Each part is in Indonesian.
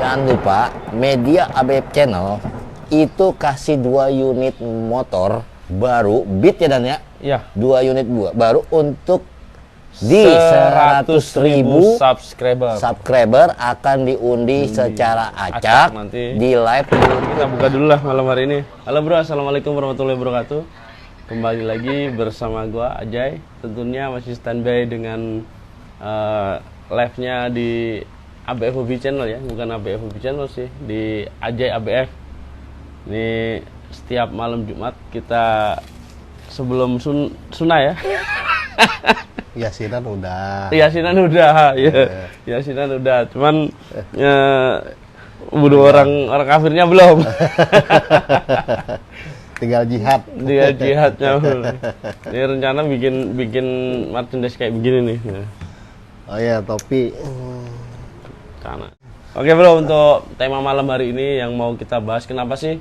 Jangan lupa Media ABF Channel itu kasih 2 unit motor baru Beat ya Dan ya? Iya. 2 unit baru untuk di 100.000 subscriber akan diundi secara acak nanti di live. Kita buka dulu lah malam hari ini. Halo bro, assalamualaikum warahmatullahi wabarakatuh. Kembali lagi bersama gua Ajay. Tentunya masih standby dengan live-nya di ABF Hobi Channel ya, bukan ABF Hobi Channel sih, di Ajay ABF. Ini setiap malam Jumat kita sebelum sunnah ya. Yasinan udah. Yasinan udah, ya. Yasinan udah. Cuman orang kafirnya belum. Tinggal jihad. Tinggal jihadnya. Ini rencana bikin merchandise kayak begini nih. Oh iya, topi. Karena. Oke bro, untuk tema malam hari ini yang mau kita bahas, kenapa sih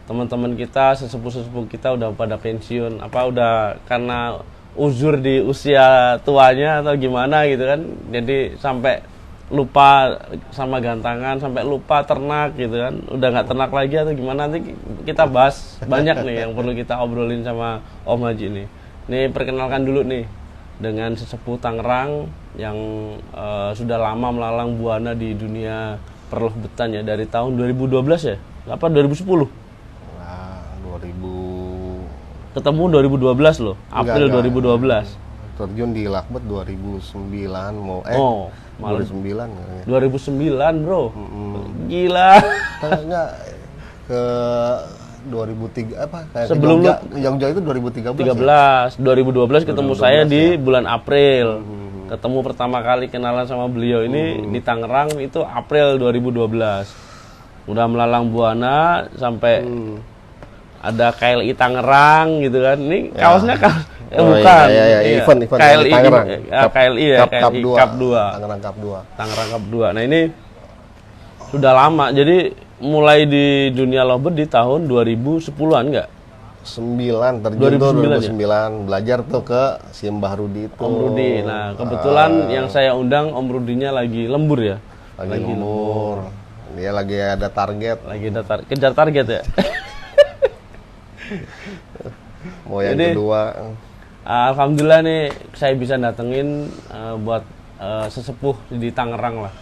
teman-teman kita, sesepuh-sesepuh kita udah pada pensiun? Apa udah karena uzur di usia tuanya atau gimana gitu kan? Jadi sampai lupa sama gantangan, sampai lupa ternak gitu kan? Udah nggak ternak lagi atau gimana? Nanti kita bahas banyak nih yang perlu kita obrolin sama Om Haji nih. Nih perkenalkan dulu nih dengan sesepuh Tangerang yang sudah lama melalang buana di dunia perlobetan ya, dari tahun 2012 ya? Apa 2010? Nah, 2000 ketemu 2012 loh, April 2012. Terjun di Lakbet 2009 malah 2009 kayaknya. 2009 bro. Gila. Enggak ke 2003 apa kayak sebelum Jogja itu 2013 2012 ketemu 2012 saya di ya. bulan April. Ketemu pertama kali kenalan sama beliau ini di Tangerang itu April 2012. Udah melalang buana sampai ada KLI Tangerang gitu kan. Ini kaosnya bukan. Iya. Event KLI Tangerang. KLI ya, KLI Cup 2. Tangerang Cup 2. Tangerang Cup 2. Nah, ini sudah lama. Jadi mulai di dunia lobet di tahun 2010-an enggak? 9 terjun 2009 2009 belajar tuh ke si Mbah Rudi itu. Om Rudi. Nah, kebetulan yang saya undang Om Rudinya lagi lembur ya. Lagi lembur. Dia lagi ada target. Lagi ada kejar target ya. Mau yang Jadi, kedua. Alhamdulillah nih saya bisa datengin buat sesepuh di Tangerang lah.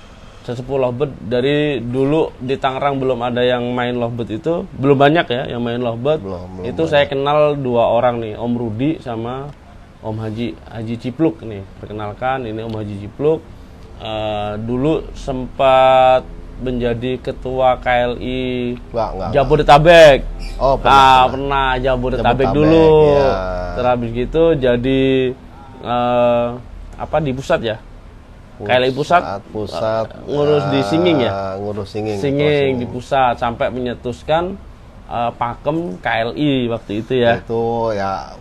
Sesepuh lovebird. Dari dulu di Tangerang belum ada yang main lovebird itu, belum banyak ya yang main lovebird. Belum Itu banyak. saya kenal 2 orang nih, Om Rudi sama Om Haji Cipluk nih. Perkenalkan, ini Om Haji Cipluk. Dulu sempat menjadi ketua KLI Enggak. Jabodetabek. Oh, pernah. Jabodetabek Jabodetabek, dulu. ya. Terus gitu jadi di pusat ya? KLI pusat ngurus di Singing ya? Ngurus Singing. Singing di pusat sampai menyetuskan pakem KLI waktu itu ya. Itu ya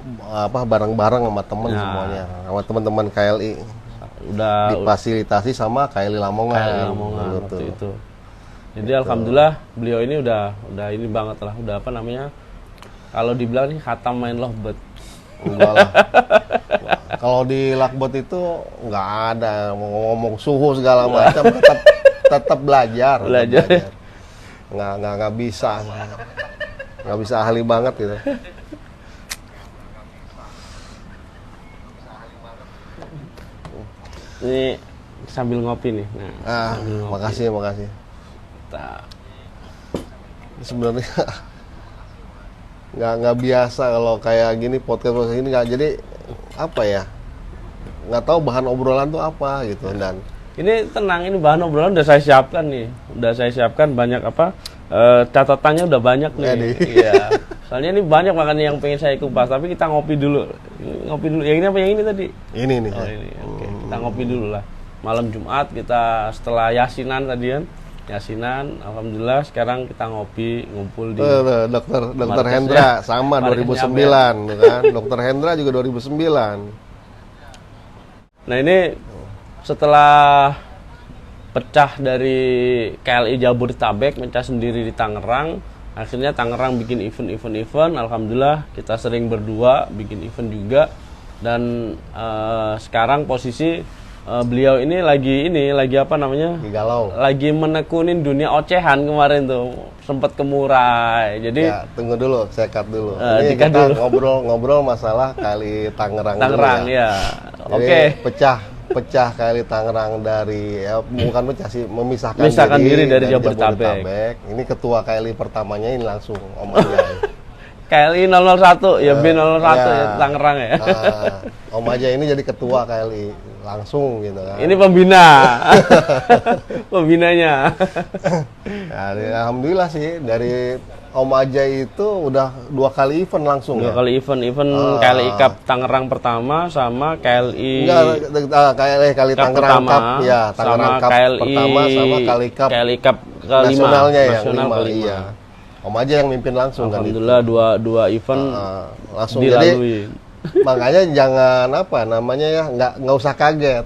bareng-bareng sama temen semuanya, sama teman-teman KLI. Udah difasilitasi sama KLI Lamongan. Waktu itu. Jadi alhamdulillah beliau ini udah ini banget lah, udah kalau dibilang nih khatam main lovebird. Enggak lah. Kalau di Lakbot itu nggak ada ngomong suhu segala macam, tetap belajar. Nggak bisa ahli banget gitu. Ini sambil ngopi nih. Nah, makasih. Sebenarnya nggak biasa kalau kayak gini podcast ini, nggak, jadi apa ya, nggak tahu bahan obrolan tuh apa gitu. Dan ini tenang, ini bahan obrolan udah saya siapkan nih, banyak catatannya udah banyak nih. Iya. Soalnya ini banyak makanya yang pengen saya kupas, tapi kita ngopi dulu. Yang ini apa yang ini tadi? Ini nih. Oh, ini. Oke. Kita ngopi dulu lah. Malam Jumat kita setelah yasinan tadi kan. Yasinan, alhamdulillah sekarang kita ngumpul di Dokter Hendra sama 2009 kan. Dokter Hendra juga 2009. Nah, ini setelah pecah dari KLI Jabodetabek, pecah sendiri di Tangerang, akhirnya Tangerang bikin event. Alhamdulillah kita sering berdua bikin event juga. Dan sekarang posisi beliau ini lagi apa namanya? Di galau. Lagi menekunin dunia ocehan kemarin tuh, sempet ke Murai. Jadi Ya, tunggu dulu, saya cut dulu. Ini dikat kita dulu. ngobrol masalah kali Tangerang dulu Tangerang ya. ya. Jadi, Oke. pecah kali Tangerang dari bukan pecah sih, memisahkan Memisahkan diri dari Jabodetabek. Ini ketua KLI pertamanya ini langsung Om Ajay. KLI 001 ya, B001 Ya. ya, Tangerang ya. Om Ajay ini jadi ketua KLI langsung gitu kan. Ini pembina. Pembinanya. Ya, alhamdulillah sih dari Om Ajay itu udah 2 kali event langsung Dua ya. kali event KLI Cup Tangerang pertama sama KLI Enggak, kali Cup Tangerang pertama, Cup ya, Tangerang sama Cup KLI pertama sama kali Cup KLI Cup kelima, nasionalnya yang nasional 5 kelima. iya. Om Ajay yang mimpin langsung kan itu. Alhamdulillah dua event Langsung jadi dilalui. makanya jangan apa namanya ya, nggak usah kaget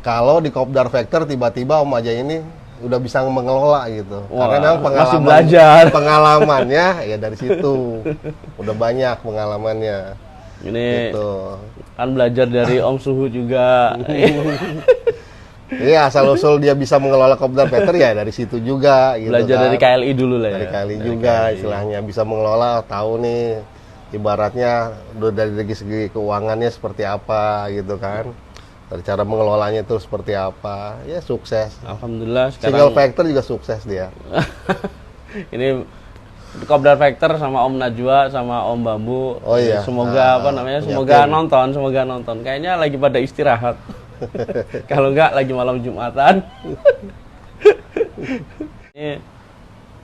kalau di Kopdar Factor tiba-tiba Om Ajay ini udah bisa mengelola gitu. Wah, Karena memang masih belajar. pengalamannya ya dari situ. Udah banyak pengalamannya. Ini Gitu. kan belajar dari Om Suhu juga. Iya, asal usul dia bisa mengelola Kopdar Factor ya dari situ juga gitu. Belajar kan. dari KLI dulu lah ya. Dari KLI juga istilahnya bisa mengelola, tahu nih ibaratnya dari segi keuangannya seperti apa gitu kan. Dari cara mengelolanya itu seperti apa. Ya sukses. Alhamdulillah Single sekarang factor juga sukses dia. ini Kopdar Factor sama Om Najwa sama Om Bambu. Oh iya. Semoga apa namanya? punya Semoga tim. nonton. Kayaknya lagi pada istirahat. Kalau enggak lagi malam Jumatan. Ini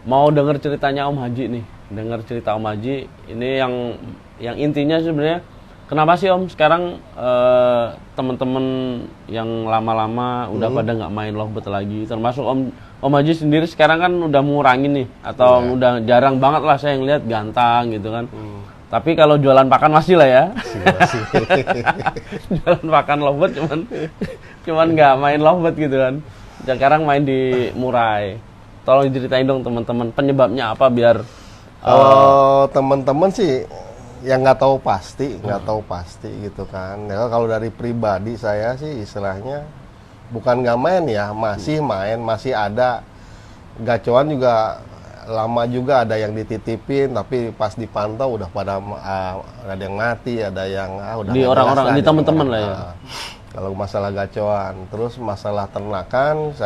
mau denger ceritanya Om Haji nih. Dengar cerita Om Haji. Ini yang intinya sebenarnya kenapa sih Om sekarang teman-teman yang lama-lama udah pada nggak main lovebird lagi, termasuk Om Haji sendiri sekarang kan udah mengurangi nih atau udah jarang banget lah saya ngeliat gantang gitu kan. Tapi kalau jualan pakan masih lah ya. Masih. Jualan pakan lovebird cuman nggak main lovebird gitu kan. Sekarang main di Murai. Tolong diceritain dong teman-teman penyebabnya apa biar Kalau teman-teman sih yang nggak tahu pasti gitu kan. Ya, kalau dari pribadi saya sih istilahnya bukan nggak main ya, masih main, masih ada gacoan juga lama juga ada yang dititipin tapi pas dipantau udah pada ada yang mati, ada yang udah di nggak orang-orang jelas di lah teman-teman lah ya. Kalau masalah gacoan, terus masalah ternakan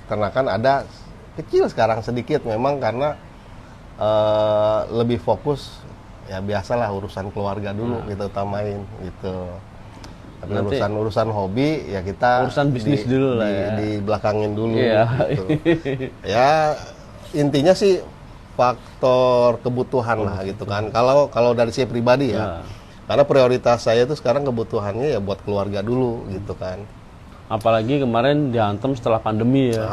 ternakan ada kecil sekarang sedikit memang karena lebih fokus ya biasalah urusan keluarga dulu kita utamain gitu. Tapi Nanti- urusan hobi ya kita Urusan bisnis dulu lah ya. di belakangin dulu Iya. gitu. Ya intinya sih faktor kebutuhan lah gitu kan. Kalau dari saya pribadi ya. Karena prioritas saya itu sekarang kebutuhannya ya buat keluarga dulu gitu kan. Apalagi kemarin dihantam setelah pandemi ya.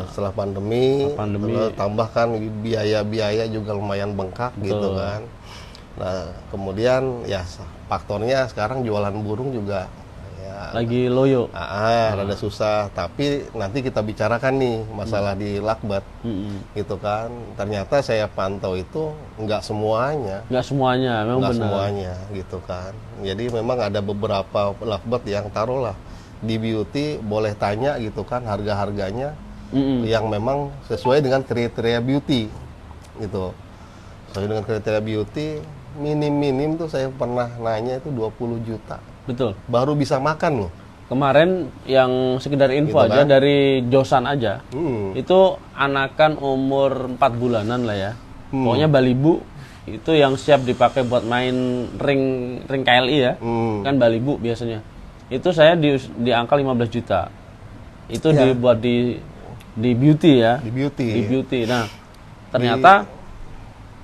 Setelah pandemi, Pandemi. terus tambahkan biaya-biaya juga lumayan bengkak gitu kan. Nah, kemudian ya faktornya sekarang jualan burung juga ya Lagi loyo. rada susah, tapi nanti kita bicarakan nih masalah di lakbat gitu kan. Ternyata saya pantau itu nggak semuanya, Nggak semuanya, memang nggak benar. semuanya gitu kan. Jadi memang ada beberapa lakbat yang taruhlah di beauty boleh tanya gitu kan harga-harganya yang memang sesuai dengan kriteria beauty gitu. Sesuai dengan kriteria beauty minim tuh saya pernah nanya itu 20 juta Betul. baru bisa makan loh. Kemarin yang sekedar info Gitu aja kan? dari Josan aja. Hmm. Itu anakan umur 4 bulanan lah ya. Pokoknya Balibu itu yang siap dipakai buat main ring KLI ya. Kan Balibu biasanya. Itu saya di angka 15 juta. Itu Ya. dibuat di beauty ya. Di beauty. Di beauty. Nah, ternyata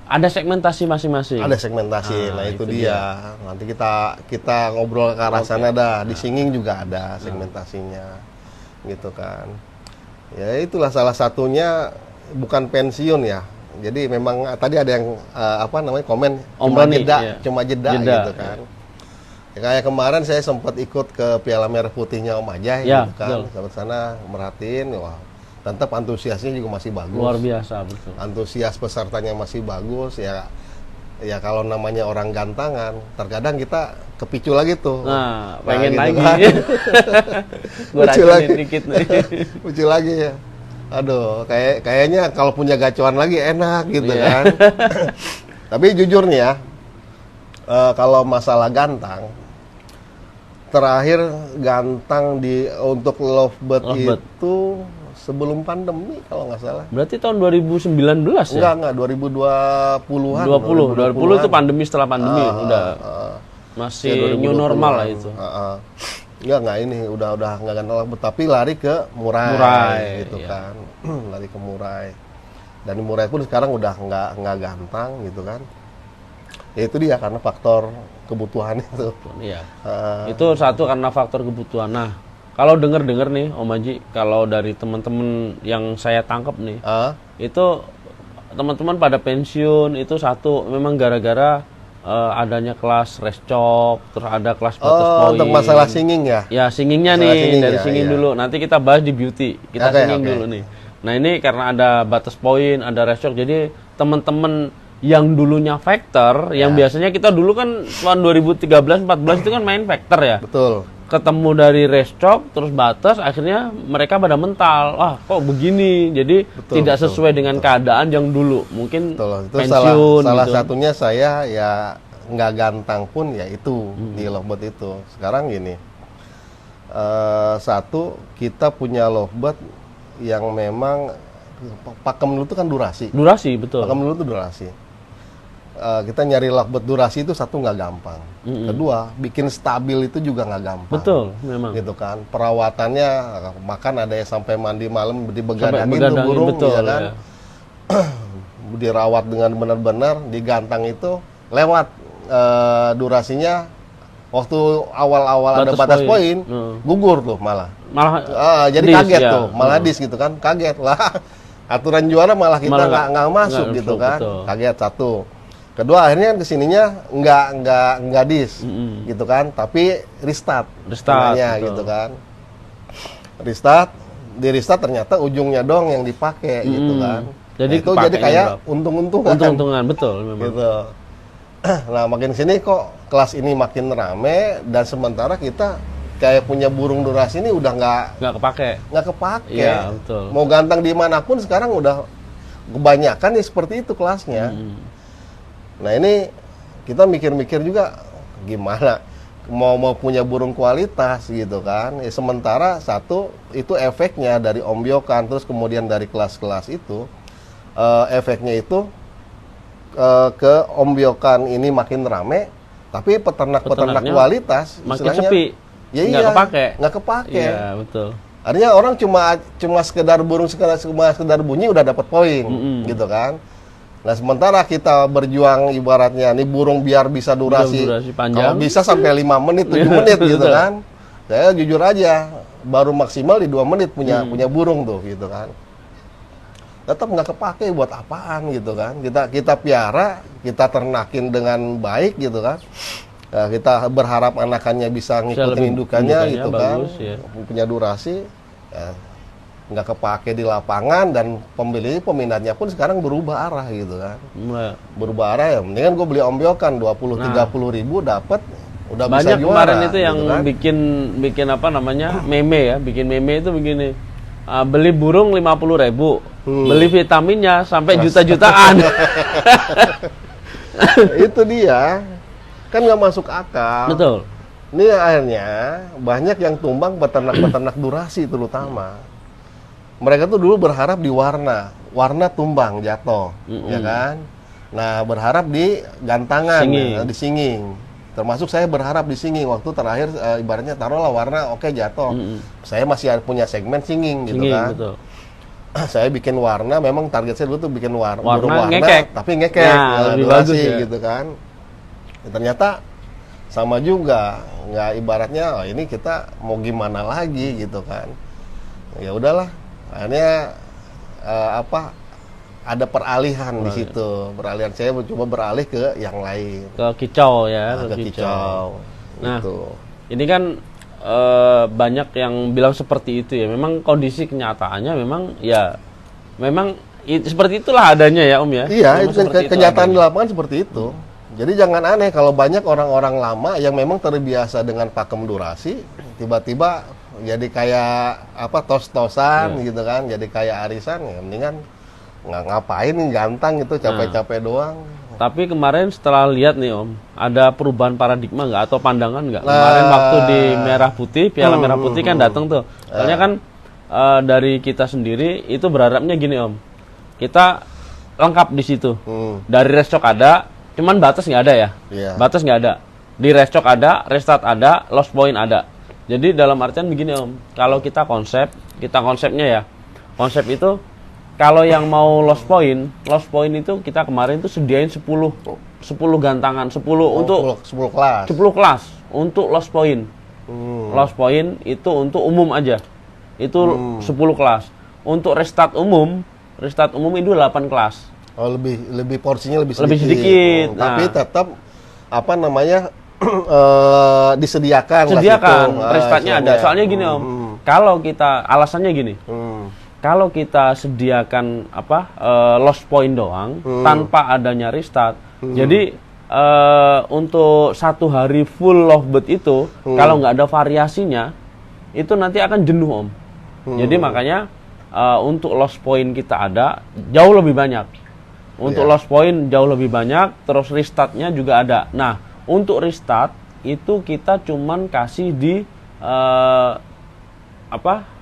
ada segmentasi masing-masing. Ada segmentasi, nah itu dia. Nanti kita ngobrol ke arah sana dah. Di singing juga ada segmentasinya, gitu kan. Ya itulah salah satunya bukan pensiun ya. Jadi memang tadi ada yang komen Om cuma Roni, jeda, iya. cuma jeda gitu kan. Ya, kayak kemarin saya sempat ikut ke Piala Merah Putihnya Om Ajay, Ya, gitu kan. betul. Sampai sana merhatiin, wah, tetap antusiasnya juga masih bagus. Luar biasa betul. Antusias pesertanya masih bagus ya. ya kalau namanya orang gantangan, terkadang kita kepicu lagi tuh. Nah, pengen gitu lagi. kan. Gue Lucu racunin lagi. dikit nih. Lucu lagi ya. Aduh, kayaknya kalau punya gacuan lagi enak gitu Iya. kan. Tapi jujur nih ya, kalau masalah gantang, terakhir gantang untuk Lovebird Lovebird. itu sebelum pandemi kalau nggak salah. Berarti tahun 2019 ya? Enggak, 2020-an. 20 itu pandemi, setelah pandemi udah Ya, masih new normal lah 2020-an. itu. Enggak ini udah nggak ganteng, tapi lari ke Murai, Murai, gitu iya. kan. Lari ke Murai. Dan Murai pun sekarang udah nggak gantang gitu kan. Ya itu dia karena faktor kebutuhan itu. Iya. Itu satu karena faktor kebutuhan. Nah, kalau denger nih Om Haji, kalau dari teman-teman yang saya tangkap nih, itu teman-teman pada pensiun itu satu memang gara-gara adanya kelas restop, terus ada kelas batas poin. Untuk masalah singing ya? Ya, singingnya Masalah nih, singing dari ya, singing iya. dulu. Nanti kita bahas di beauty. Kita Oke, singing oke. dulu nih. Nah, ini karena ada batas poin, ada restop. Jadi teman-teman yang dulunya factor, yang biasanya kita dulu kan tahun 2013-14 itu kan main factor ya. Betul. Ketemu dari restop, terus batas, akhirnya mereka pada mental. Wah, kok begini? Jadi tidak sesuai dengan keadaan yang dulu. Mungkin Betul. Itu pensiun salah gitu. satunya saya ya nggak gantang pun ya itu di Lovebird itu. Sekarang gini, satu kita punya Lovebird yang memang pakem dulu itu kan durasi. Durasi, betul. Pakem dulu itu durasi. Kita nyari Lovebird durasi itu satu nggak gampang. Kedua, bikin stabil itu juga nggak gampang. Betul, memang. Gitu kan. Perawatannya makan ada yang sampai mandi malam dibegadangin tuh begadangin, burung, betul, ya kan. ya. Dirawat dengan benar-benar, digantang itu lewat durasinya. Waktu awal-awal ada batas poin, gugur tuh malah. Malah Jadi dis, kaget ya. tuh, malah dis gitu kan, kaget lah. Aturan juara malah kita Malah nggak masuk nggak gitu masuk, kan, betul. kaget satu. Kedua akhirnya kesininya nggak dis gitu kan, tapi restart namanya, betul. gitu kan. Di restart ternyata ujungnya dong yang dipakai gitu kan. Jadi Nah, itu jadi kepakainya kayak berapa? untung-untungan. Untung-untungan, betul memang. Gitu. Nah makin sini kok kelas ini makin rame dan sementara kita kayak punya burung durasi ini udah Nggak kepake. nggak kepake. Iya, betul. Mau gantang dimanapun sekarang udah kebanyakan nih seperti itu kelasnya. Nah ini kita mikir-mikir juga gimana mau punya burung kualitas gitu kan. Ya, sementara satu itu efeknya dari ombyokan terus kemudian dari kelas-kelas itu efeknya itu ke ombyokan ini makin rame, tapi peternak-peternak Peternaknya kualitas makin istilahnya, sepi. ya Nggak iya, kepake. nggak kepake. Iya, betul. Artinya orang cuma sekedar burung sekedar bunyi udah dapat poin gitu kan. Nah sementara kita berjuang ibaratnya nih burung biar bisa durasi, durasi panjang. kalau bisa sampai 5 menit 7 menit gitu Betul. kan. Saya jujur aja baru maksimal di 2 menit punya burung tuh gitu kan. Tetap nggak kepake buat apaan gitu kan. Kita piara, kita ternakin dengan baik gitu kan. Nah, kita berharap anakannya bisa ngikutin lebih indukannya gitu bagus, kan. ya. Punya durasi ya, nggak kepake di lapangan dan peminatnya pun sekarang berubah arah gitu kan. Nah, Berubah arah ya mendingan gue beli ombyokan 20-30 ribu dapat udah bisa banyak juara. kemarin itu yang gitu kan. bikin apa namanya meme ya, bikin meme itu begini. Beli burung 50.000, beli vitaminnya sampai juta-jutaan. Itu dia kan nggak masuk akal. Betul. Ini akhirnya banyak yang tumbang peternak-peternak durasi terutama. Mereka tuh dulu berharap di warna tumbang jatuh, ya kan? Nah berharap di gantangan, di singing. Termasuk saya berharap di singing waktu terakhir ibaratnya taruhlah warna oke jatuh. Saya masih punya segmen singing gitu kan. Betul. Saya bikin warna, memang target saya dulu tuh bikin burung warna ngekek. tapi ngekek, Nah, lebih durasi bagus ya. gitu kan. Ya, ternyata sama juga, nggak ibaratnya oh, ini kita mau gimana lagi gitu kan. Ya udahlah, akhirnya ada peralihan di situ. Peralihan saya mencoba beralih ke yang lain. Ke kicau ya, Ke kicau. Nah, Gitu. ini kan banyak yang bilang seperti itu ya. Memang kondisi kenyataannya memang ya seperti itulah adanya ya Om ya. Iya, Memang itu seperti itu kenyataan di adanya. lapangan seperti itu. Jadi jangan aneh kalau banyak orang-orang lama yang memang terbiasa dengan pakem durasi, tiba-tiba jadi kayak apa tos-tosan gitu kan, jadi kayak arisan, ya mendingan nggak ngapain gantang gitu, capek-capek doang. Tapi kemarin setelah lihat nih Om, ada perubahan paradigma nggak atau pandangan nggak? Kemarin waktu di Merah Putih, Piala Merah Putih kan datang tuh. Soalnya kan dari kita sendiri itu berharapnya gini Om, kita lengkap di situ. Dari restock ada, cuman batas nggak ada ya. Batas nggak ada. Di restock ada, restart ada, lost point ada. Jadi dalam artian begini Om, kalau kita konsepnya ya, konsep itu kalau yang mau lost point itu kita kemarin tuh sediain 10 gantangan, 10 untuk 10 kelas. 10 kelas untuk lost point. Lost point itu untuk umum aja. Itu 10 kelas. Untuk restart umum itu 8 kelas. Oh, lebih porsinya lebih sedikit. Lebih sedikit. Tapi tetap apa namanya? Disediakan restartnya ada. Soalnya gini Om, kalau kita alasannya gini. Kalau kita sediakan lost point doang tanpa adanya restart, jadi untuk 1 hari full lovebird itu kalau nggak ada variasinya itu nanti akan jenuh Om. Jadi makanya untuk lost point kita ada jauh lebih banyak. Untuk lost point jauh lebih banyak, terus restartnya juga ada. Nah, untuk restart itu kita cuman kasih di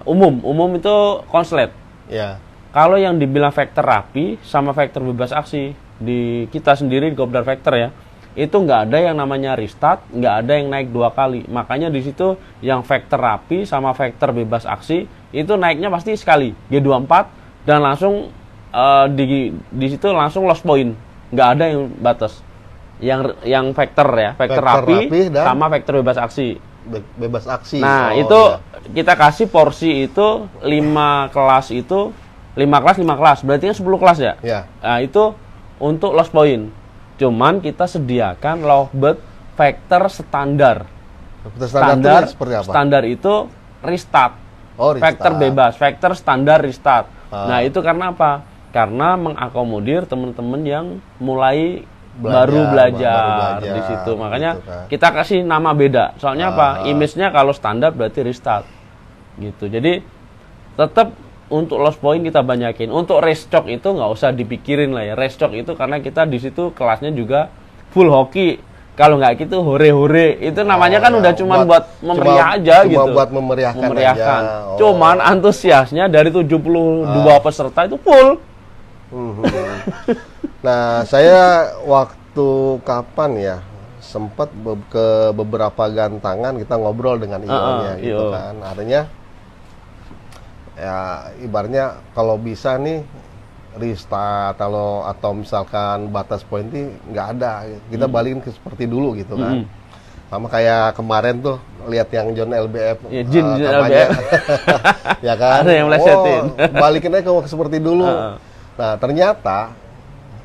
umum itu konslet. Ya. Kalau yang dibilang vektor rapi sama vektor bebas aksi di kita sendiri di Kopdar Vektor ya, itu nggak ada yang namanya restart, nggak ada yang naik 2 kali. Makanya di situ yang vektor rapi sama vektor bebas aksi itu naiknya pasti sekali G24 dan langsung di situ langsung lost point, nggak ada yang batas. Yang vektor ya, vektor rapi sama vektor bebas aksi. Bebas aksi. Nah, itu kita kasih porsi itu 5 kelas, berarti kan 10 kelas ya? Nah, itu untuk lost point. Cuman kita sediakan lovebird vektor standar. Standar seperti apa? Standar itu restart. Restart. Vektor bebas, vektor standar restart. Nah, itu karena apa? Karena mengakomodir teman-teman yang mulai baru belajar di situ. Makanya gitu kan. kita kasih nama beda. Soalnya apa? Image-nya kalau standar berarti restart. Gitu. Jadi tetap untuk lost point kita banyakin. Untuk restock itu nggak usah dipikirin lah ya. Restock itu karena kita di situ kelasnya juga full hoki. Kalau nggak gitu hore-hore. Itu namanya kan udah cuman buat memeriah aja gitu. Cuma buat memeriahkan aja. Cuman antusiasnya dari 72 peserta itu full. Nah, saya waktu kapan ya sempat ke beberapa gantangan kita ngobrol dengan IO-nya gitu kan. Artinya ya ibaratnya kalau bisa nih restart atau misalkan batas poin ini nggak ada, kita balikin ke seperti dulu gitu kan. Sama kayak kemarin tuh lihat yang John LBF Jin LBF ya kan. Ada yang melesetin. Balikin aja ke seperti dulu. Nah, ternyata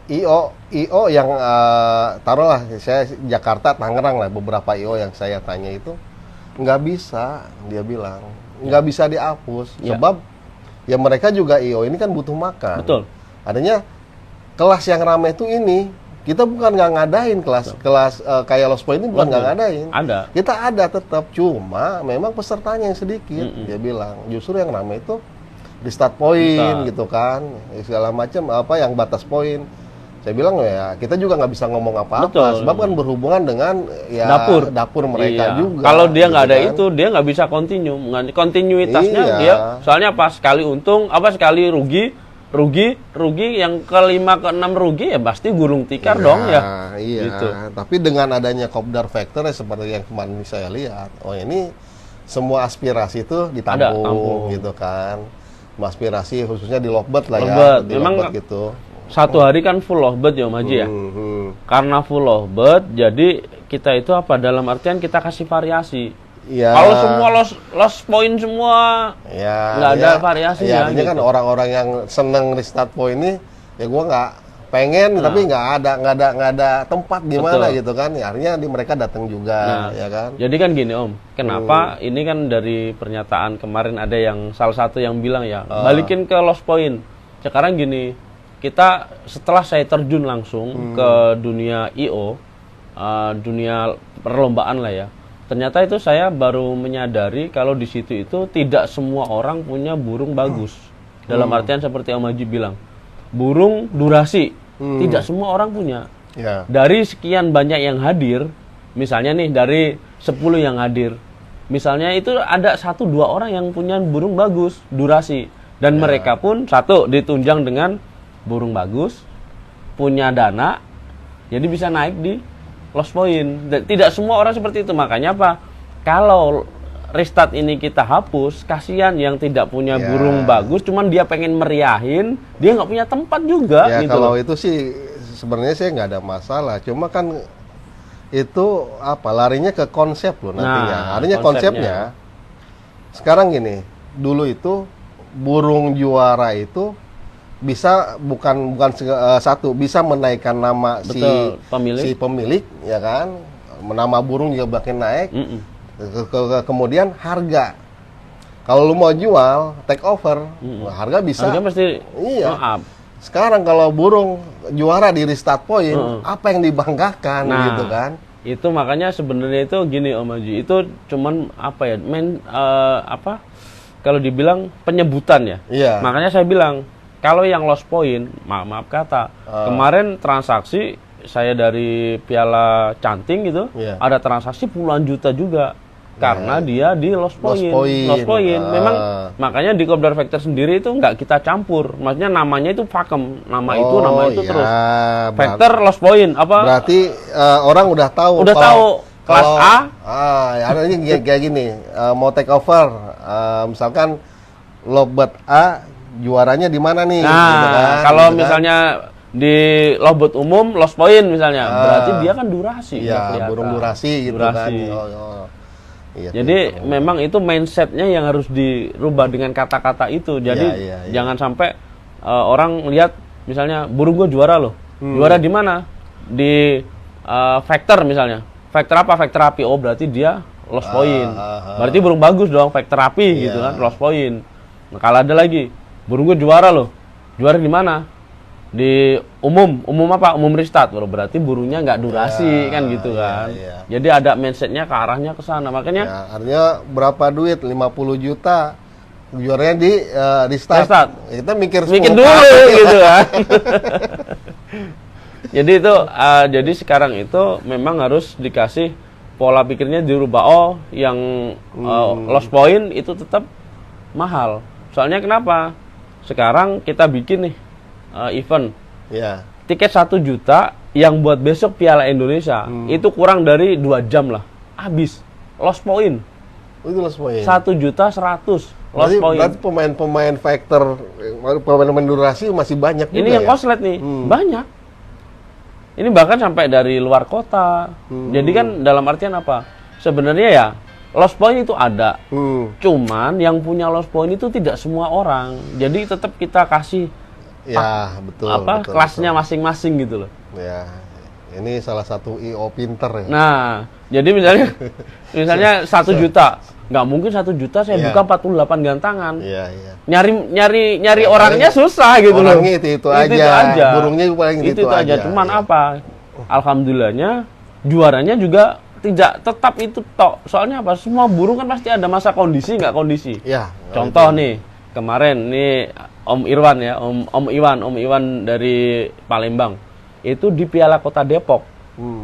IO yang taruhlah saya Jakarta, Tangerang lah, beberapa IO yang saya tanya itu nggak bisa, dia bilang nggak bisa dihapus sebab ya mereka juga IO ini kan butuh makan. Betul. Adanya kelas yang ramai itu ini kita bukan nggak ngadain kelas kayak Lost Point ini bukan nggak ngadain. Ada. Kita ada tetap, cuma memang pesertanya yang sedikit. Dia bilang justru yang ramai itu di start point gitu kan, segala macam yang batas poin. Saya bilang ya kita juga nggak bisa ngomong apa-apa sebab kan berhubungan dengan ya dapur mereka juga. Kalau dia nggak gitu ada kan. itu dia nggak bisa kontinuitasnya dia. Soalnya pas sekali untung sekali rugi yang ke-5 ke-6 rugi ya pasti gulung tikar dong ya. Iya. Gitu. Tapi dengan adanya Kopdar Vektor ya seperti yang kemarin saya lihat, ini semua aspirasi itu ditampung gitu kan. Aspirasi khususnya di lovebird lah ya, di memang lovebird gitu. Satu hari kan full lovebird ya Om Haji ya. Karena full lovebird, jadi kita itu dalam artian kita kasih variasi. Ya. Kalau semua lost point semua, nggak ada variasinya. Ya, artinya kan orang-orang yang seneng restart point ini, ya gua nggak pengen, tapi nggak ada tempat gimana gitu kan. Ya, artinya mereka datang juga, ya kan. Jadi kan gini Om, kenapa ini kan dari pernyataan kemarin ada yang salah satu yang bilang ya, balikin ke lost point. Sekarang gini, kita setelah saya terjun langsung ke dunia IO, dunia perlombaan lah ya. Ternyata itu saya baru menyadari kalau di situ itu tidak semua orang punya burung bagus. Dalam artian seperti Om Haji bilang, burung durasi tidak semua orang punya. Ya. Dari sekian banyak yang hadir, misalnya nih dari 10 yang hadir, misalnya itu ada 1-2 orang yang punya burung bagus durasi, dan mereka pun satu ditunjang dengan burung bagus, punya dana, jadi bisa naik di lost point. Tidak semua orang seperti itu. Makanya apa? Kalau restart ini kita hapus, kasihan yang tidak punya burung bagus, cuman dia pengen meriahin, dia nggak punya tempat juga. Ya gitu kalau loh. itu sih sebenarnya saya nggak ada masalah. Cuma kan itu apa larinya ke konsep loh nantinya. Artinya konsepnya sekarang gini, dulu itu burung juara itu bisa bukan satu, bisa menaikkan nama si pemilik ya kan, nama burung juga makin naik. Kemudian harga, kalau lu mau jual take over, harga bisa pasti up. Sekarang kalau burung juara di restart point, apa yang dibanggakan gitu kan? Itu makanya sebenarnya itu gini Om Haji, itu cuman apa ya, kalau dibilang penyebutan ya. Iya. Makanya saya bilang, kalau yang lost point, maaf kata, kemarin transaksi saya dari Piala Canting gitu, ada transaksi puluhan juta juga, karena dia di lost point. Memang makanya di Kopdar Factor sendiri itu nggak kita campur, maksudnya namanya itu vakum, nama itu terus. Factor lost point apa? Berarti orang udah tahu. Kelas A. Ya ini kayak gini, mau take over, misalkan Lovebird A juaranya di mana nih? Nah, gitu kan, kalau gitu misalnya di Lovebird umum lost point misalnya, berarti dia kan durasi. Iya, burung durasi gitu kan. Iya, jadi memang itu mindsetnya yang harus dirubah dengan kata-kata itu. Jadi jangan sampai orang lihat misalnya burung gue juara loh. Juara di mana? Di Factor misalnya. Factor apa? Factor api. Oh berarti dia lost point. Berarti burung bagus dong, Factor api gitu kan, lost point. Nah, kalau ada lagi burung gue juara loh. Juara di mana? Di umum apa? Umum restart. Berarti burungnya nggak durasi kan gitu kan. Jadi ada mindsetnya ke arahnya ke sana. Makanya artinya berapa duit? 50 juta juaranya di restart. Kita mikir dulu gitu kan. Jadi itu jadi sekarang itu memang harus dikasih pola pikirnya dirubah. Oh, yang lost point itu tetap mahal. Soalnya kenapa? Sekarang kita bikin nih event. Tiket 1 juta yang buat besok Piala Indonesia itu kurang dari 2 jam lah. Habis. Lost point. Itu lost point. 1.100.000 lost point. Berarti pemain-pemain factor, pemain-pemain durasi masih banyak juga. Ini yang koslet nih. Banyak. Ini bahkan sampai dari luar kota. Jadi kan dalam artian apa? Sebenarnya ya lost point itu ada. Cuman yang punya lost point itu tidak semua orang. Jadi tetap kita kasih betul, kelasnya masing-masing gitu loh. Ya. Ini salah satu IO pinter ya. Nah, jadi misalnya 1 juta. Nggak mungkin 1 juta saya buka 48 gantangan. Nyari orangnya susah gitu loh. Orangnya itu aja. Burungnya paling itu aja. Cuman apa? Alhamdulillahnya juaranya juga tidak tetap itu tok. Soalnya apa? Semua burung kan pasti ada masa kondisi nggak kondisi. Contoh nih, kemarin nih Om Irwan ya, Om Iwan dari Palembang. Itu di Piala Kota Depok.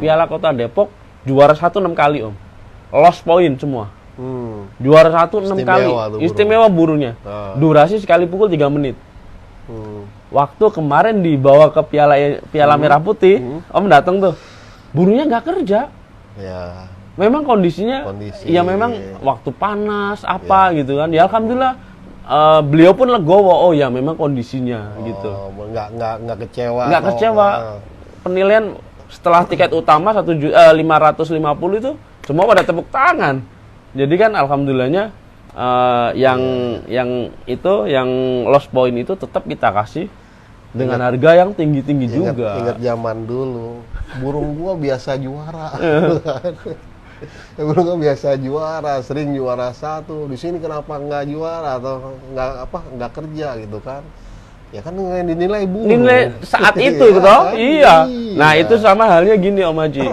Piala Kota Depok juara 1 6 kali Om. Lost point semua. Juara 1 6 kali. Istimewa burungnya. Durasi sekali pukul 3 menit. Waktu kemarin dibawa ke Piala Merah Putih, Om datang tuh. Burungnya nggak kerja. Memang kondisinya ya memang waktu panas apa gitu kan. Ya alhamdulillah beliau pun legowo. Oh ya memang kondisinya gitu. Nggak kecewa. Nggak kecewa. Penilaian setelah tiket utama 550 itu semua pada tepuk tangan. Jadi kan alhamdulillahnya yang lost point itu tetap kita kasih dengan harga yang tinggi-tinggi juga. Ingat zaman dulu, burung gua biasa juara. Burung gua biasa juara, sering juara 1. Di sini kenapa nggak juara atau nggak kerja gitu kan? Ya kan dinilai burung. Nilai saat itu gitu. Iya. Nah, itu sama halnya gini Om Haji.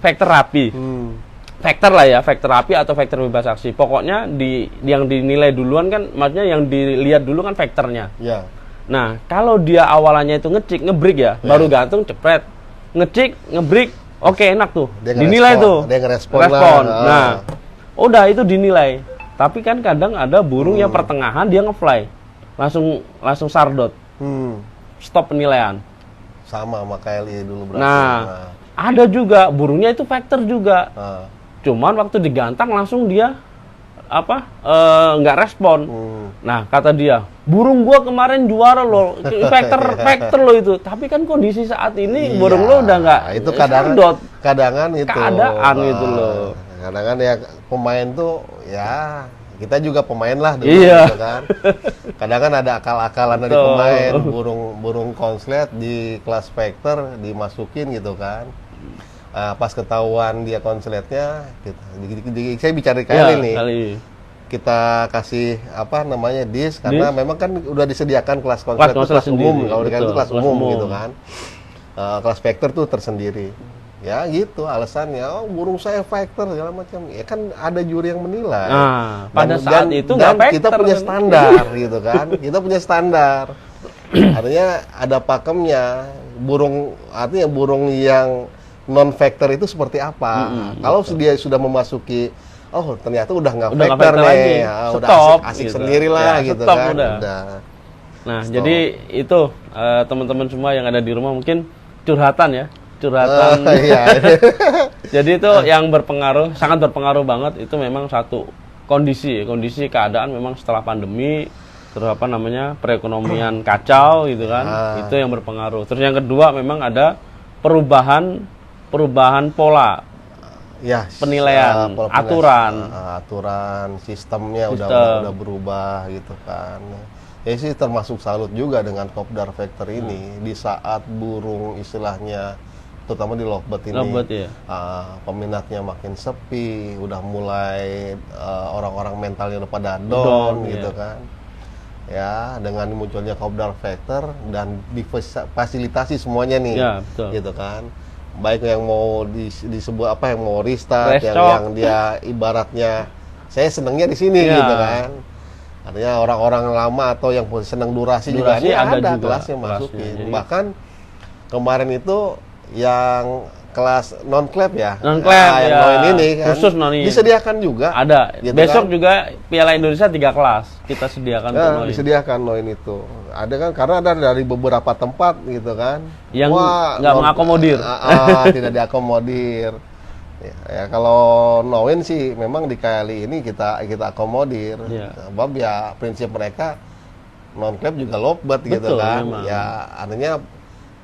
vektor rapi. Hmm. Vektor lah ya, vektor rapi atau vektor bebas aksi. Pokoknya yang dinilai duluan kan, maksudnya yang dilihat dulu kan vektornya. Ya. Nah, kalau dia awalannya itu ngecik, ngebreak ya, baru gantung, cepret. Ngecik, ngebreak, oke enak tuh. Dia Dinilai ngerespon, tuh. dia ngerespon Respon. lah. Nah, udah itu dinilai. Tapi kan kadang ada burung yang pertengahan dia ngefly. Langsung sardot. Stop penilaian. Sama KLI dulu berarti. Nah, ada juga burungnya itu vektor juga. Nah. Cuman waktu digantang langsung dia nggak respon. Nah, kata dia, burung gua kemarin juara loh, vektor lo itu. Tapi kan kondisi saat ini burung lo udah nggak itu sardot. kadangan itu. Keadaan gitu loh. Kadang-kadang ya pemain tuh ya kita juga pemain lah dulu Iya. gitu kan. Kadang kan ada akal-akalan dari Betul. pemain, burung konslet di kelas vektor dimasukin gitu kan. Pas ketahuan dia konsletnya, saya bicara kali nih. Kita kasih disk karena memang kan udah disediakan kelas konslet itu kelas umum, kalau dikali itu kelas umum gitu kan. Kelas vektor tuh tersendiri. Ya gitu alasannya, burung saya vektor segala macam. Ya kan ada juri yang menilai. Nah, pada saat itu nggak vektor. Kita punya standar gitu kan. Kita punya standar. Artinya ada pakemnya. Artinya burung yang non vektor itu seperti apa. Kalau dia sudah memasuki ternyata udah nggak vektor nih. Ya, udah asik gitu. Sendirilah ya, gitu kan. Udah. Nah, jadi itu teman-teman semua yang ada di rumah mungkin curhatan. Iya. Jadi itu yang sangat berpengaruh banget, itu memang satu kondisi keadaan memang setelah pandemi, terus perekonomian kacau gitu kan, itu yang berpengaruh. Terus yang kedua memang ada perubahan pola ya, penilaian, aturan sistemnya udah berubah gitu kan. Ya sih termasuk salut juga dengan kopdar vektor ini di saat burung istilahnya terutama di lovebird ini peminatnya makin sepi, udah mulai orang-orang mentalnya udah pada down gitu kan. Ya, dengan munculnya kopdar vektor dan difasilitasi semuanya nih. Ya, betul. Gitu kan. Baik yang mau disebut yang mau restart, yang dia ibaratnya saya senangnya di sini gitu kan. Artinya orang-orang lama atau yang senang durasi juga ini ada kelasnya masukin. Bahkan kemarin itu yang kelas non clap ya. Yang noin ini kan. Khusus noin. Disediakan juga. Ada. Gitu besok kan? juga Piala Indonesia 3 kelas kita sediakan noin. Disediakan noin itu. Ada kan karena ada dari beberapa tempat gitu kan. Yang nggak mengakomodir. Tidak diakomodir. Ya kalau noin sih memang di KLI ini kita akomodir. Sebab ya prinsip mereka non clap juga lovebird gitu kan. Memang. Ya artinya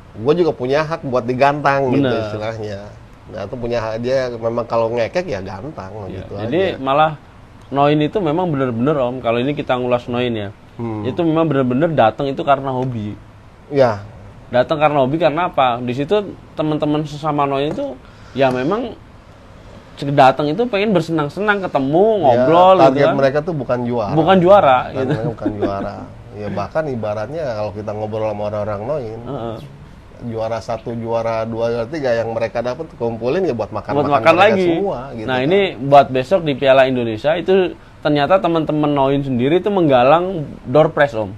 gue juga punya hak buat digantang gitu istilahnya. Nah itu punya hak dia memang kalau ngekek ya gantang gitu. Jadi aja. Malah noin itu memang benar-benar Om. Kalau ini kita ngulas noin ya, itu memang benar-benar datang itu karena hobi. Ya. Datang karena hobi karena apa? Di situ teman-teman sesama noin itu ya memang datang itu pengen bersenang-senang, ketemu, ngobrol. Target gitu kan. mereka tuh bukan juara. Bukan juara. Gitu. Bukan juara. Ya bahkan ibaratnya kalau kita ngobrol sama orang-orang noin. Juara 1, juara 2, juara 3 yang mereka dapat kumpulin ya buat makan lagi semua gitu. Nah, ini buat besok di Piala Indonesia itu ternyata teman-teman noin sendiri itu menggalang door prize Om.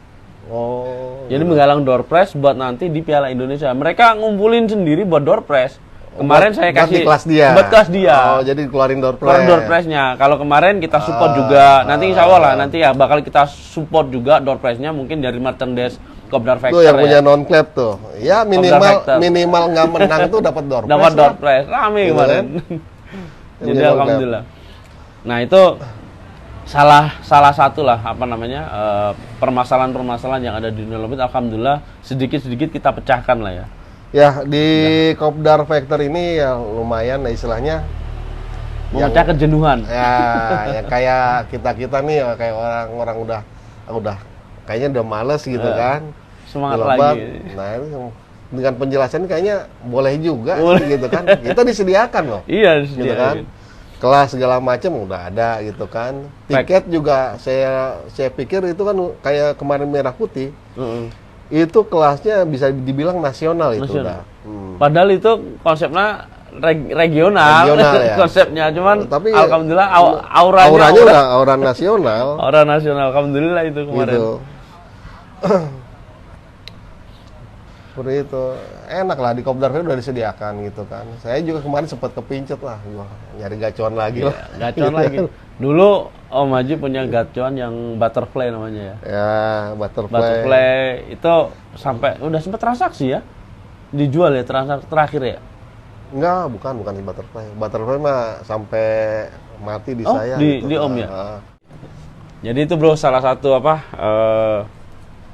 Jadi menggalang door prize buat nanti di Piala Indonesia. Mereka ngumpulin sendiri buat door prize. Kemarin saya kasih kelas dia. Buat kelas dia. Jadi keluarin door prize. Keluarin door prize-nya. Kalau kemarin kita support juga. Nanti insya Allah lah nanti ya bakal kita support juga door prize-nya mungkin dari merchandise kopdar vektor. Tuh yang punya non clap tuh. Ya minimal nggak menang tuh dapat door prize. Dapat door prize. Rame kemarin. Jadi alhamdulillah. Nah, itu salah satu lah permasalahan-permasalahan yang ada di dunia lovebird. Alhamdulillah sedikit-sedikit kita pecahkan lah ya. Ya di kopdar vektor ini ya lumayan istilahnya memecah kejenuhan. Ya kayak kita nih ya, kayak orang udah kayaknya udah males gitu kan. Semangat lagi. Nah, dengan penjelasan kayaknya boleh juga gitu kan. Kita disediakan loh. Iya, disediakan. Gitu kan. Kelas segala macam udah ada gitu kan. Tiket juga saya pikir itu kan kayak kemarin Merah Putih. Itu kelasnya bisa dibilang nasional itu udah. Padahal itu konsepnya regional, Regional, ya. konsepnya, cuman Tapi alhamdulillah auranya Auranya udah aura nasional. aura nasional, alhamdulillah itu kemarin. Gitu. Seperti itu. Enak lah di Kopdar Factory udah disediakan gitu kan. Saya juga kemarin sempat kepincet lah, gua nyari gacuan lagi lah. Gacuan lagi. Dulu Om Haji punya gacuan yang butterfly namanya ya. Ya, butterfly. Butterfly itu sampai udah sempat transaksi ya? Dijual ya transaksi terakhir ya? Enggak, bukan si butterfly. Butterfly mah sampai mati di Oh, saya di gitu. Om ya? Jadi itu bro salah satu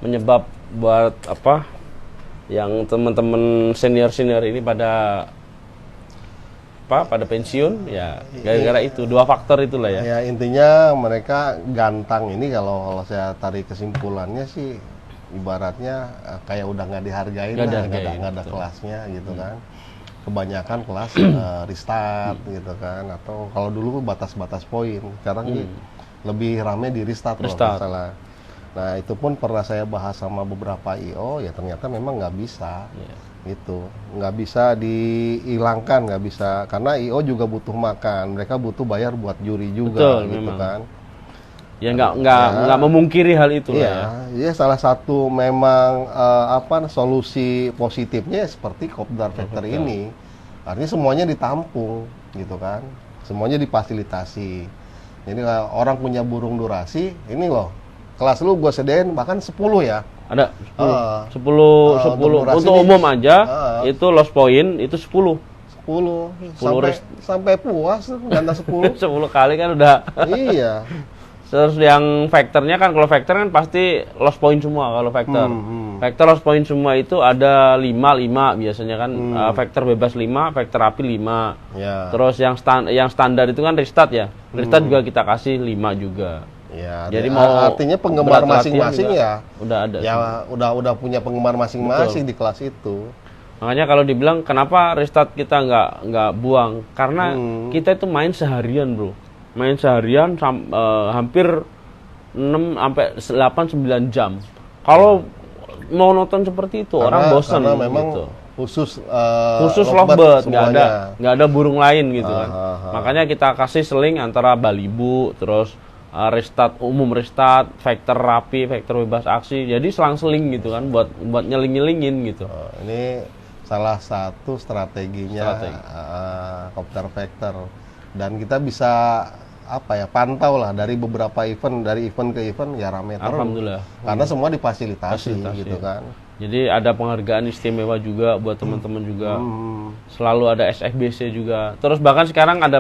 menyebab buat yang teman-teman senior ini pada pensiun ya gara-gara itu, dua faktor itulah ya. Ya intinya mereka gantang ini kalau saya tarik kesimpulannya sih ibaratnya kayak udah nggak dihargain, nggak ada kelasnya gitu kan. Kebanyakan kelas restart gitu kan, atau kalau dulu batas-batas poin, sekarang sih lebih rame di restart. Loh, masalah. Nah itu pun pernah saya bahas sama beberapa IO, ya ternyata memang nggak bisa, gitu, nggak bisa dihilangkan, nggak bisa, karena IO juga butuh makan, mereka butuh bayar buat juri juga. Betul, gitu memang. kan. Ya nggak memungkiri hal itu lah ya. Iya, salah satu memang solusi positifnya seperti Kopdar Factory ini, artinya semuanya ditampung, gitu kan, semuanya difasilitasi. Jadi orang punya burung durasi, ini loh. Kelas lu gue sedain bahkan 10 ya. Ada 10 untuk umum aja itu loss point itu 10 sampai puas tuh ganda 10. 10 kali kan udah. Iya. Terus yang factornya kan, kalau factor kan pasti loss point semua kalau factor. Factor loss point semua itu ada 5 biasanya kan. Factor bebas 5, factor api 5. Ya. Terus yang standar itu kan restart ya. Restart juga kita kasih 5 juga. Ya, jadi artinya penggemar masing-masing ya. Udah ada. Ya, udah punya penggemar masing-masing di kelas itu. Makanya kalau dibilang kenapa restart kita nggak buang, karena kita itu main seharian bro, main seharian hampir 6 sampai 8-9 jam. Kalau mau nonton seperti itu orang bosan. Karena memang gitu. khusus lovebird, nggak ada burung lain gitu kan. Makanya kita kasih seling antara Balibu, terus restart umum, restart factor rapi, factor bebas aksi, jadi selang-seling gitu kan, buat nyeling-nyelingin gitu. Ini salah satu strateginya Kopdar Factory, dan kita bisa pantau lah dari beberapa event, dari event ke event ya rame terus. Alhamdulillah. Karena semua difasilitasi gitu kan. Jadi ada penghargaan istimewa juga buat teman-teman juga. Selalu ada SFBC juga. Terus bahkan sekarang ada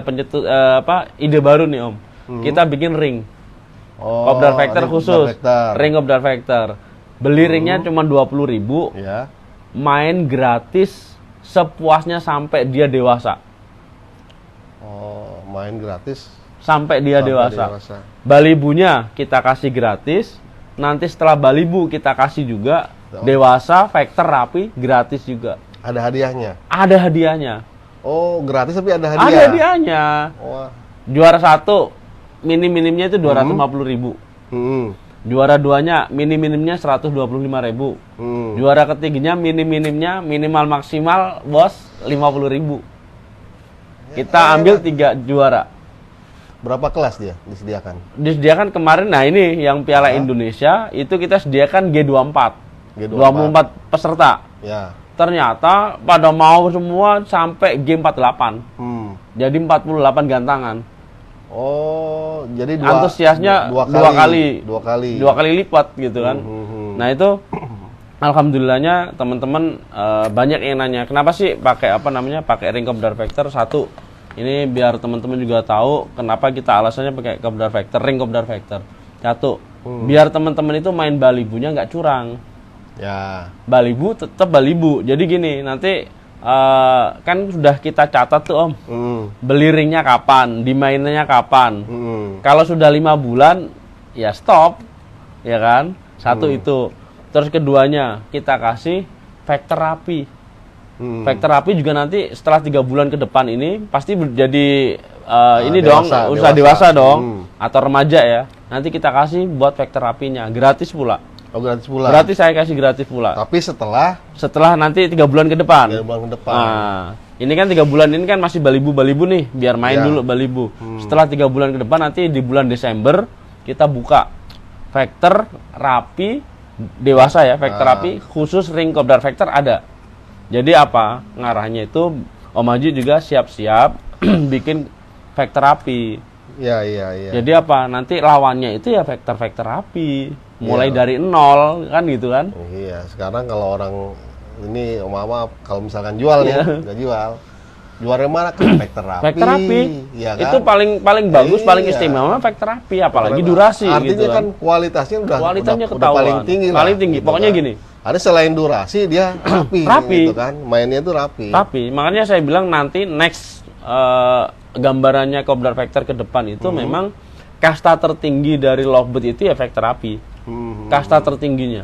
ide baru nih Om. Kita bikin ring. Kopdar Factory khusus. Ring Kopdar Factory. Beli ringnya cuma 20.000. Ya. Main gratis sepuasnya sampai dia dewasa. Oh, main gratis sampai dia dewasa. Balibunya kita kasih gratis. Nanti setelah Balibu kita kasih juga dewasa, factor rapi gratis juga. Ada hadiahnya? Ada hadiahnya. Oh, gratis tapi ada hadiah? Ada hadiahnya. Wah. Juara 1 minim-minimnya itu 250.000. Juara 2-nya minim-minimnya 125.000. Juara ketiganya minim-minimnya minimal maksimal bos 50.000. Kita ambil 3 juara. Berapa kelas dia disediakan? Disediakan kemarin, nah ini yang Piala Indonesia itu kita sediakan G24. 24 peserta. Ya. Ternyata pada mau semua sampai G48. Jadi 48 gantangan. Oh, jadi antusiasnya dua kali lipat gitu kan. Nah itu alhamdulillahnya teman-teman banyak yang nanya kenapa sih pakai pakai ring Kopdar Factory. Satu, ini biar teman-teman juga tahu kenapa kita alasannya pakai Kopdar Factory, ring Kopdar Factory. Satu, biar teman-teman itu main Balibunya nggak curang. Ya. Balibu tetap Balibu. Jadi gini, nanti kan sudah kita catat tuh Om, beli ringnya kapan, dimainnya kapan. Kalau sudah 5 bulan, ya stop, ya kan? Satu itu. Terus keduanya kita kasih factor rapi. Factor rapi juga nanti setelah 3 bulan ke depan ini pasti jadi ini dewasa, dong, usaha dewasa dong, atau remaja ya. Nanti kita kasih buat factor rapinya, gratis pula. Oh, gratis pula. Berarti saya kasih gratis pula. Tapi Setelah nanti 3 bulan ke depan. 3 bulan ke depan. Nah, ini kan 3 bulan ini kan masih balibu nih, biar main Ya. dulu balibu. Setelah 3 bulan ke depan nanti di bulan Desember kita buka Vector rapi dewasa ya, Vector rapi khusus ring kopdar Vector ada. Jadi apa? Ngarahnya itu Om Haji juga siap-siap bikin Vector rapi. Iya. Jadi apa? Nanti lawannya itu ya Vector rapi. Mulai dari nol kan gitu kan? Iya, sekarang kalau orang ini maaf kalau misalkan jual ya, nggak jual. Jualnya mana kan Vector rapi. Vector rapi. Ya kan? Itu paling bagus, paling Iya. istimewa Vector rapi, apalagi durasi Artinya gitu kan kualitasnya udah Kualitasnya udah ketahuan. paling tinggi lah, Paling tinggi. gitu Pokoknya kan. gini. Ada selain durasi dia rapi, Rapi. gitu kan. Mainnya itu rapi. Tapi makanya saya bilang nanti next gambarannya kopdar Vector ke depan itu memang kasta tertinggi dari lovebird itu ya Vector rapi. Kasta tertingginya.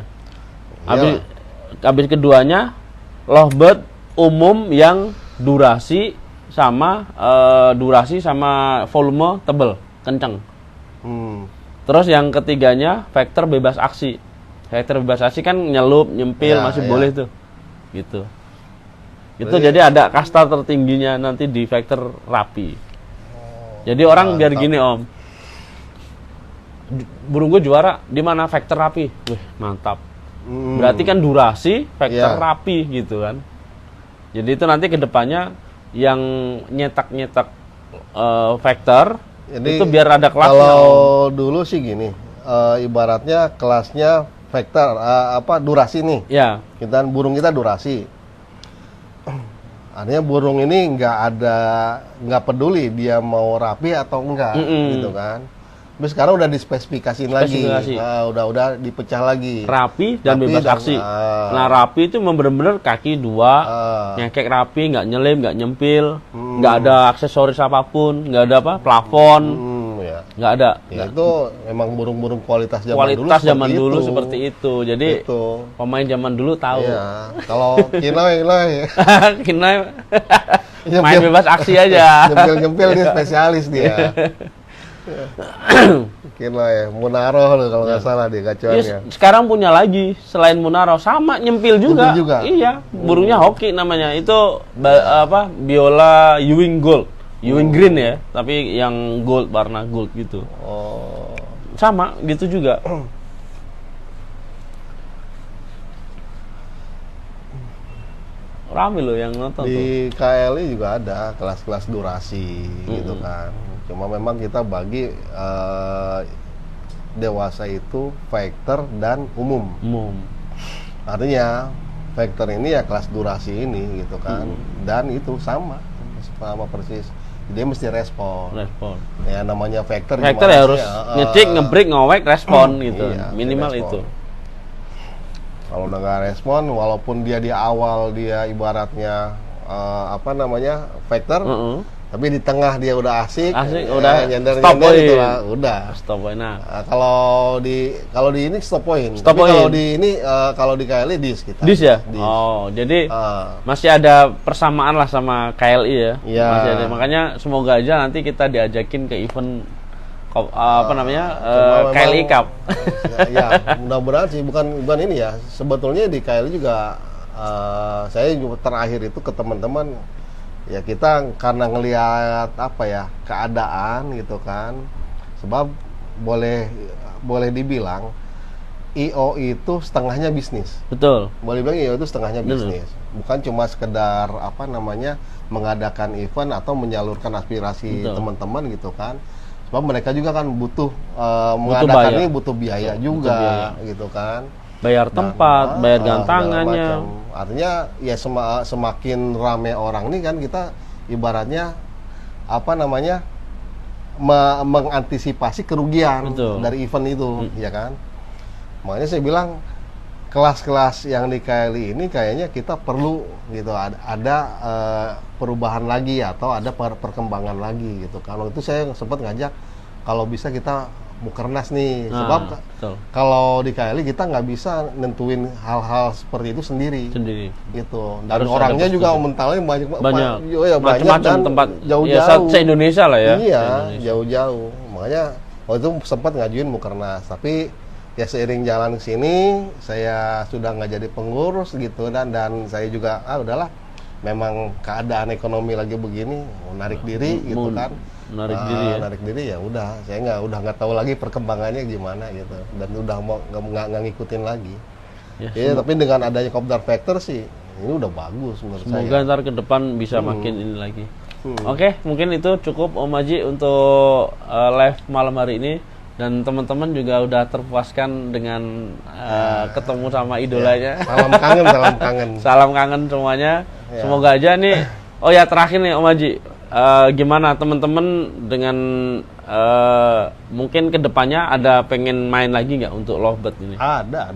Habis keduanya lovebird umum yang durasi sama volume tebel, kenceng. Terus yang ketiganya Vector bebas aksi. Vector bebas aksi kan nyelup, nyempil Ya, masih ya. boleh tuh. Gitu. Itu Berarti- jadi ada kasta tertingginya nanti di Vector rapi. Jadi orang biar gini Om. Burung gue juara di mana Vector rapi. Wih, mantap. Berarti kan durasi Vector Iya. rapi gitu kan. Jadi itu nanti kedepannya yang nyetak Vector Jadi itu biar ada kelasnya. kalau Om. dulu sih gini, ibaratnya kelasnya Vector durasi nih. Ya, Burung kita durasi. Artinya burung ini nggak peduli dia mau rapi atau enggak, gitu kan. Tapi sekarang udah dispesifikasiin lagi, Spesifikasi. udah dipecah lagi. rapi dan Rapi bebas dan- aksi. Nah, rapi itu bener-bener kaki dua, nyekek rapi, nggak nyelip, nggak nyempil, nggak ada aksesoris apapun, nggak ada plafon, Ya. nggak ada. Ya itu memang burung-burung kualitas zaman Kualitas dulu zaman seperti dulu itu. seperti itu. Jadi Itu. pemain zaman dulu tahu. Iya. Kalau Kinoy Kena main bebas aksi aja. nyempil dia spesialis dia. Kinoy Munaro loh kalau nggak salah dia gacuannya. Iya, sekarang punya lagi selain Munaro sama nyempil juga. Nyempil juga? Iya, burungnya hoki namanya. Itu biola Ewing Gold. Ewing Green ya, tapi yang gold, warna gold gitu. Oh. Sama gitu juga. Rame loh yang nonton tuh. Di KLI juga ada kelas-kelas durasi gitu kan. Cuma memang kita bagi dewasa itu Vector dan umum. Artinya Vector ini ya kelas durasi ini gitu kan. Dan itu sama persis. Dia mesti respon. Ya namanya Vector. Vector gimana ya sih harus ya? ngecek, ngebreak, ngowek, respon gitu. Iya, Minimal respon. itu. Kalau udah nggak respon, walaupun dia di awal dia ibaratnya Vector, tapi di tengah dia udah asik, udah nyender stop point. gitu lah, udah. Stop point. Nah, Kalau di ini stop point. Stop Tapi kalau point. di ini kalau di KLI dis kita. dis ya? Dis. Oh, jadi Ah, masih ada persamaan lah sama KLI ya. Iya. Masih ada. Makanya semoga aja nanti kita diajakin ke event cuma KLI memang- Cup. ya, mudah-mudahan sih bukan ini ya. Sebetulnya di KLI juga saya juga terakhir itu ke teman-teman ya kita karena ngelihat keadaan gitu kan. Sebab boleh dibilang IO itu setengahnya bisnis. Betul. Boleh bilang IO itu setengahnya Betul. bisnis. Bukan cuma sekedar mengadakan event atau menyalurkan aspirasi Betul. teman-teman gitu kan. Sebab mereka juga kan butuh mengadakan bayar. ini butuh biaya juga biaya. gitu kan. Bayar tempat, bayar segala gantangannya. macam. Artinya ya semakin rame orang nih kan kita ibaratnya mengantisipasi kerugian Betul. dari event itu, ya kan? Makanya saya bilang kelas-kelas yang di KLI ini kayaknya kita perlu gitu ada perubahan lagi atau ada perkembangan lagi gitu. Kalau itu saya sempat ngajak kalau bisa kita mukernas nih, Nah, sebab betul. kalau di KLI kita nggak bisa nentuin hal-hal seperti itu sendiri gitu. Dan Harus orangnya ada juga persetujuan. mentalnya banyak banyak banyak macam-macam dan tempat jauh-jauh se-Indonesia lah ya. Iya, Se-Indonesia. jauh-jauh. Makanya waktu itu sempat ngajuin mukernas, tapi ya seiring jalan ke sini saya sudah nggak jadi pengurus gitu, dan saya juga udahlah, memang keadaan ekonomi lagi begini, mau narik diri gitu kan. Menarik diri ya. Narik diri ya udah, saya nggak tahu lagi perkembangannya gimana gitu, dan udah mau nggak ngikutin lagi. Ya, Tapi dengan adanya Kopdar Factor sih ini udah bagus menurut saya. semoga ntar ke depan bisa makin ini lagi. Oke, mungkin itu cukup Om Haji untuk live malam hari ini, dan teman-teman juga udah terpuaskan dengan ketemu sama idolanya. Salam kangen, salam kangen. Salam kangen semuanya. Ya. Semoga aja nih. Oh ya, terakhir nih Om Haji, gimana teman-teman dengan mungkin kedepannya ada pengen main lagi nggak untuk Lovebird ini? Ada.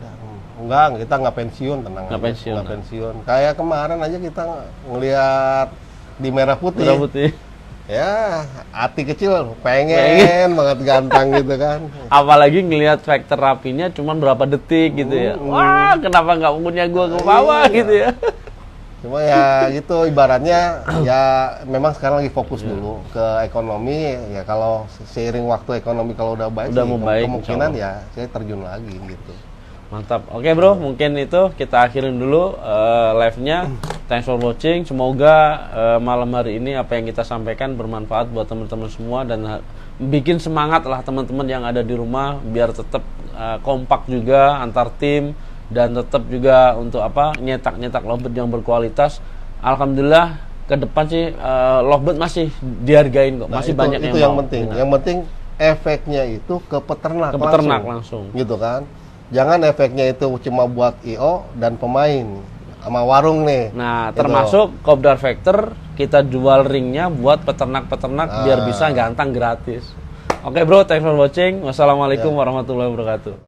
Enggak, kita nggak pensiun, tenang Nggak aja. pensiun, Nggak pensiun. Kayak kemarin aja kita ngelihat di Merah Putih. Merah Putih. Ya, hati kecil pengen banget ganteng gitu kan. Apalagi ngelihat faktor rapinya cuma berapa detik gitu ya. Wah, kenapa nggak punya gua ke bawah gitu ya. Cuma ya gitu, ibaratnya ya memang sekarang lagi fokus dulu ke ekonomi. Ya kalau seiring waktu ekonomi kalau udah baik, Udah sih, mau baik, kemungkinan insya ya saya terjun lagi gitu. Mantap. Oke bro, mungkin itu kita akhirin dulu live-nya. Thanks for watching. Semoga malam hari ini apa yang kita sampaikan bermanfaat buat teman-teman semua, dan bikin semangat lah teman-teman yang ada di rumah biar tetap kompak juga antar tim, dan tetap juga untuk nyetak Lovebird yang berkualitas. Alhamdulillah ke depan sih Lovebird masih dihargain kok, masih banyak itu yang yang mau. penting. Benar. Yang penting efeknya itu ke peternak, Langsung. gitu kan. Jangan efeknya itu cuma buat IO dan pemain sama warung nih. Nah, Gitu. termasuk Kopdar Factor kita jual ringnya buat peternak-peternak biar bisa gantang gratis. Oke bro, thanks for watching. Wassalamualaikum warahmatullahi wabarakatuh.